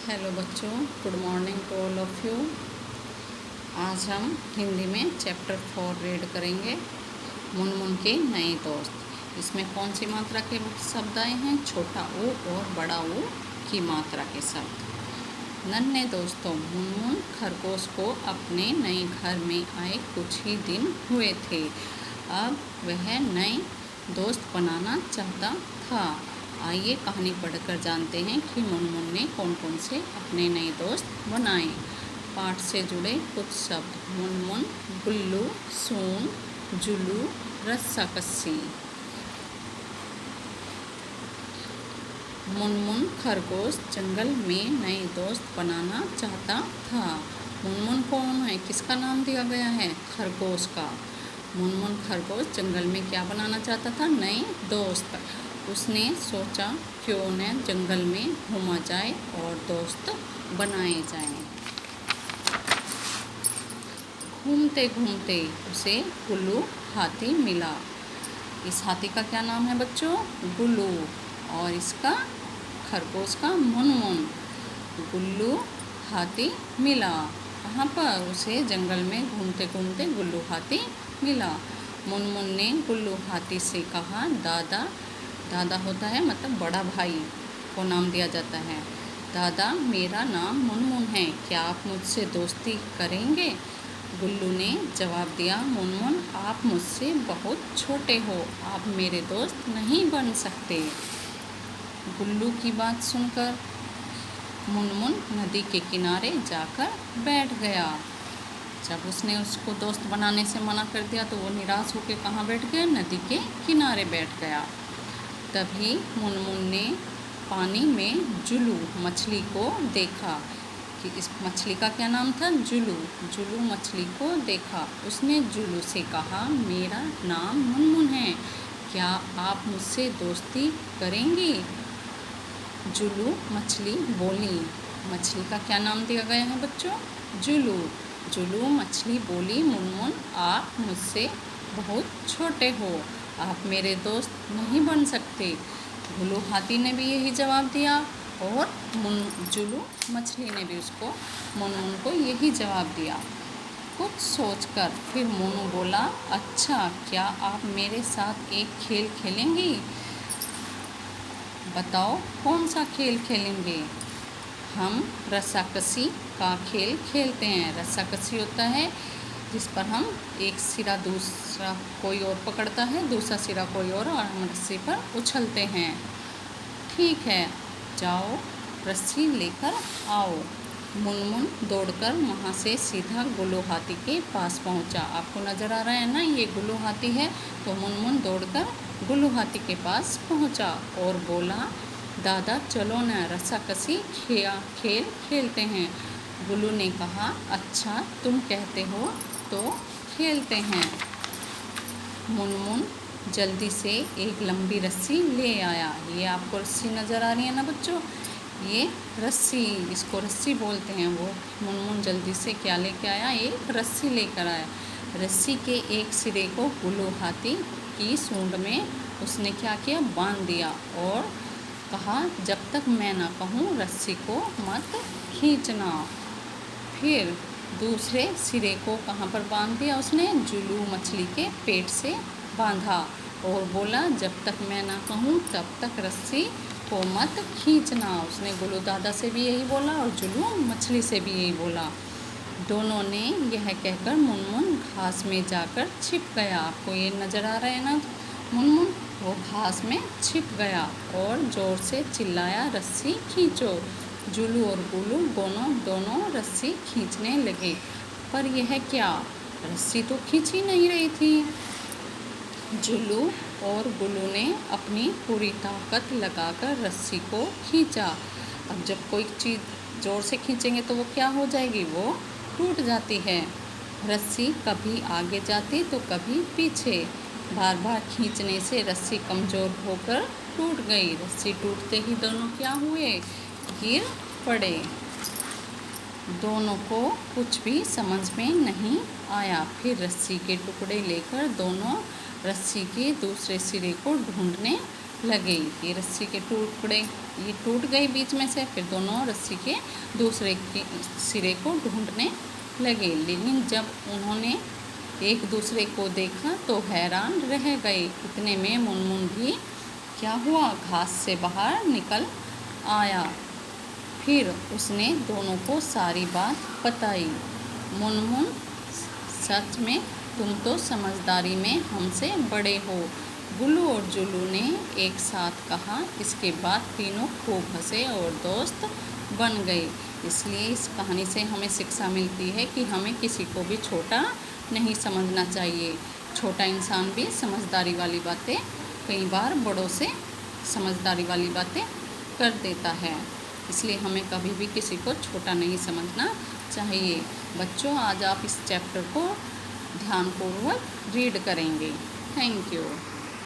Hello बच्चों, good morning to all of you. आज हम हिंदी में चैप्टर 4 रीड करेंगे, मुनमुन के नए दोस्त। इसमें कौन सी मात्रा के शब्द आए हैं? छोटा ऊ और बड़ा ऊ की मात्रा के शब्द। नन्हे दोस्तों, मुनमुन खरगोश को अपने नए घर में आए कुछ ही दिन हुए थे। अब वह नए दोस्त बनाना चाहता था। आइए कहानी पढ़कर जानते हैं कि मुनमुन ने कौन कौन से अपने नए दोस्त बनाए। पाठ से जुड़े कुछ शब्द: मुनमुन, गुल्लू, सून, जुलू, रस्साकस्सी। मुनमुन खरगोश जंगल में नए दोस्त बनाना चाहता था। मुनमुन कौन है? किसका नाम दिया गया है? खरगोश का। मुनमुन खरगोश जंगल में क्या बनाना चाहता था? नए दोस्त। उसने सोचा क्यों न जंगल में घूमा जाए और दोस्त बनाए जाएं। घूमते घूमते उसे गुल्लू हाथी मिला। इस हाथी का क्या नाम है बच्चों? गुल्लू। और इसका खरगोश का मुनमुन। गुल्लू हाथी मिला। कहाँ पर? उसे जंगल में घूमते घूमते गुल्लू हाथी मिला। मुनमुन ने गुल्लू हाथी से कहा, दादा, दादा होता है मतलब बड़ा भाई को नाम दिया जाता है। दादा, मेरा नाम मुनमुन है, क्या आप मुझसे दोस्ती करेंगे? गुल्लू ने जवाब दिया, मुनमुन, आप मुझसे बहुत छोटे हो, आप मेरे दोस्त नहीं बन सकते। गुल्लू की बात सुनकर मुनमुन नदी के किनारे जाकर बैठ गया। जब उसने उसको दोस्त बनाने से मना कर दिया तो वो निराश होकर कहाँ बैठ गया? नदी के किनारे बैठ गया। तभी मुनमुन ने पानी में जुलू मछली को देखा कि इस मछली का क्या नाम था? जुलू। जुलू मछली को देखा। उसने जुलू से कहा, मेरा नाम मुनमुन है, क्या आप मुझसे दोस्ती करेंगी? जुलू मछली बोली। मछली का क्या नाम दिया गया है बच्चों? जुलू। जुलू मछली बोली, मुनमुन, आप मुझसे बहुत छोटे हो, आप मेरे दोस्त नहीं बन सकते। गुल्लू हाथी ने भी यही जवाब दिया और जुलू मछली ने भी उसको मुनमुन को यही जवाब दिया। कुछ सोचकर फिर मोनू बोला, अच्छा, क्या आप मेरे साथ एक खेल खेलेंगी? बताओ कौन सा खेल खेलेंगे? हम रस्साकसी का खेल खेलते हैं। रस्साकसी होता है जिस पर हम एक सिरा दूसरा कोई और पकड़ता है, दूसरा सिरा कोई और हम रस्सी पर उछलते हैं। ठीक है, जाओ रस्सी लेकर आओ। मुनमुन दौड़कर वहाँ से सीधा गुल्लू हाथी के पास पहुँचा। आपको नज़र आ रहा है ना, ये गुल्लू हाथी है। तो मुनमुन दौड़कर गुल्लू हाथी के पास पहुँचा और बोला, दादा, चलो ना रस्साकसी खेल खेलते हैं। गुल्लू ने कहा, अच्छा, तुम कहते हो तो खेलते हैं। मुनमुन जल्दी से एक लंबी रस्सी ले आया। ये आपको रस्सी नज़र आ रही है ना बच्चों? ये रस्सी, इसको रस्सी बोलते हैं। वो मुनमुन जल्दी से क्या लेके आया? एक रस्सी लेकर आया। रस्सी के एक सिरे को गुल्लू हाथी की सूंड में उसने क्या किया? बांध दिया और कहा, जब तक मैं ना कहूँ रस्सी को मत खींचना। फिर दूसरे सिरे को कहाँ पर बांध दिया उसने? जुलू मछली के पेट से बांधा और बोला, जब तक मैं ना कहूँ तब तक रस्सी को मत खींचना। उसने गुल्लू दादा से भी यही बोला और जुलू मछली से भी यही बोला। दोनों ने यह कहकर मुनमुन घास में जाकर छिप गया। आपको ये नज़र आ रहा है ना? मुनमुन वो घास में छिप गया और ज़ोर से चिल्लाया, रस्सी खींचो। जुलू और गुल्लू दोनों रस्सी खींचने लगे, पर यह क्या? रस्सी तो खींच ही नहीं रही थी। जुलू और गुल्लू ने अपनी पूरी ताकत लगाकर रस्सी को खींचा। अब जब कोई चीज़ ज़ोर से खींचेंगे तो वो क्या हो जाएगी? वो टूट जाती है। रस्सी कभी आगे जाती तो कभी पीछे। बार बार खींचने से रस्सी कमज़ोर होकर टूट गई। रस्सी टूटते ही दोनों क्या हुए? गिर पड़े। दोनों को कुछ भी समझ में नहीं आया। फिर रस्सी के टुकड़े लेकर दोनों रस्सी के दूसरे सिरे को ढूंढने लगे। ये रस्सी के टुकड़े ये टूट गए बीच में से, फिर दोनों रस्सी के दूसरे के सिरे को ढूंढने लगे। लेकिन जब उन्होंने एक दूसरे को देखा तो हैरान रह गए। इतने में मुनमुन भी क्या हुआ, घास से बाहर निकल आया। फिर उसने दोनों को सारी बात बताई। मुनमुन, सच में तुम तो समझदारी में हमसे बड़े हो, गुल्लू और जुल्लू ने एक साथ कहा। इसके बाद तीनों खूब हंसे और दोस्त बन गए। इसलिए इस कहानी से हमें शिक्षा मिलती है कि हमें किसी को भी छोटा नहीं समझना चाहिए। छोटा इंसान भी समझदारी वाली बातें कई बार बड़ों से समझदारी वाली बातें कर देता है। इसलिए हमें कभी भी किसी को छोटा नहीं समझना चाहिए। बच्चों, आज आप इस चैप्टर को ध्यानपूर्वक रीड करेंगे। Thank you.